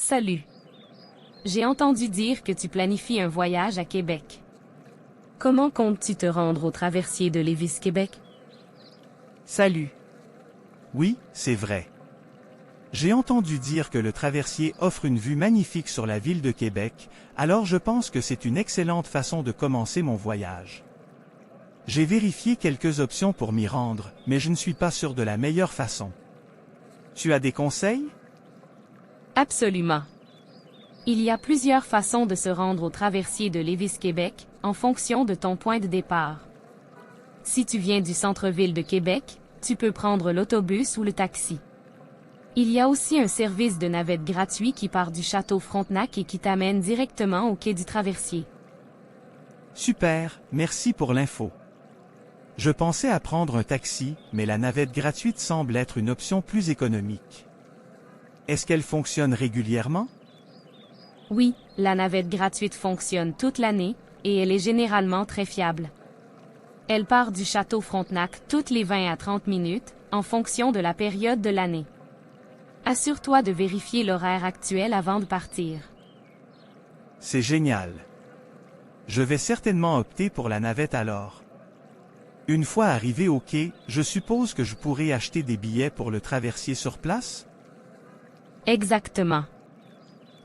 Salut. J'ai entendu dire que tu planifies un voyage à Québec. Comment comptes-tu te rendre au traversier de Lévis-Québec? Salut. Oui, c'est vrai. J'ai entendu dire que le traversier offre une vue magnifique sur la ville de Québec, alors je pense que c'est une excellente façon de commencer mon voyage. J'ai vérifié quelques options pour m'y rendre, mais je ne suis pas sûr de la meilleure façon. Tu as des conseils? Absolument. Il y a plusieurs façons de se rendre au traversier de Lévis-Québec, en fonction de ton point de départ. Si tu viens du centre-ville de Québec, tu peux prendre l'autobus ou le taxi. Il y a aussi un service de navette gratuit qui part du château Frontenac et qui t'amène directement au quai du traversier. Super, merci pour l'info. Je pensais à prendre un taxi, mais la navette gratuite semble être une option plus économique. Est-ce qu'elle fonctionne régulièrement? Oui, la navette gratuite fonctionne toute l'année, et elle est généralement très fiable. Elle part du château Frontenac toutes les 20 à 30 minutes, en fonction de la période de l'année. Assure-toi de vérifier l'horaire actuel avant de partir. C'est génial. Je vais certainement opter pour la navette alors. Une fois arrivé au quai, je suppose que je pourrai acheter des billets pour le traversier sur place? Exactement.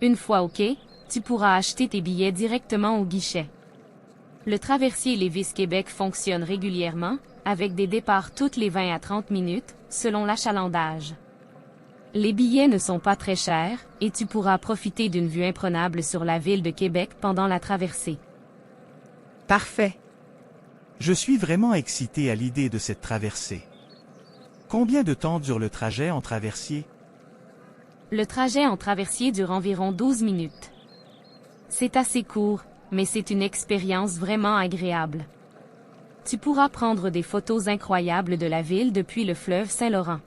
Une fois au quai, tu pourras acheter tes billets directement au guichet. Le traversier Lévis-Québec fonctionne régulièrement, avec des départs toutes les 20 à 30 minutes, selon l'achalandage. Les billets ne sont pas très chers, et tu pourras profiter d'une vue imprenable sur la ville de Québec pendant la traversée. Parfait. Je suis vraiment excité à l'idée de cette traversée. Combien de temps dure le trajet en traversier? Le trajet en traversier dure environ 12 minutes. C'est assez court, mais c'est une expérience vraiment agréable. Tu pourras prendre des photos incroyables de la ville depuis le fleuve Saint-Laurent.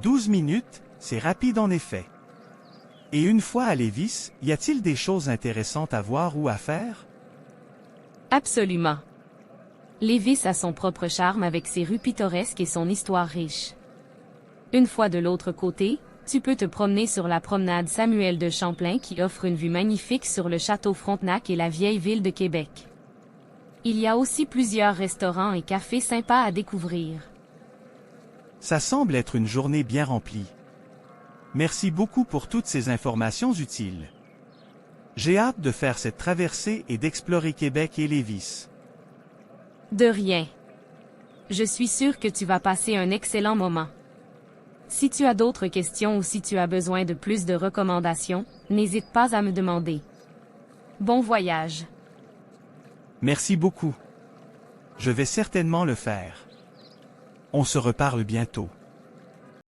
12 minutes, c'est rapide en effet. Et une fois à Lévis, y a-t-il des choses intéressantes à voir ou à faire? Absolument. Lévis a son propre charme avec ses rues pittoresques et son histoire riche. Une fois de l'autre côté, tu peux te promener sur la promenade Samuel de Champlain qui offre une vue magnifique sur le château Frontenac et la vieille ville de Québec. Il y a aussi plusieurs restaurants et cafés sympas à découvrir. Ça semble être une journée bien remplie. Merci beaucoup pour toutes ces informations utiles. J'ai hâte de faire cette traversée et d'explorer Québec et Lévis. De rien. Je suis sûre que tu vas passer un excellent moment. Si tu as d'autres questions ou si tu as besoin de plus de recommandations, n'hésite pas à me demander. Bon voyage. Merci beaucoup. Je vais certainement le faire. On se reparle bientôt.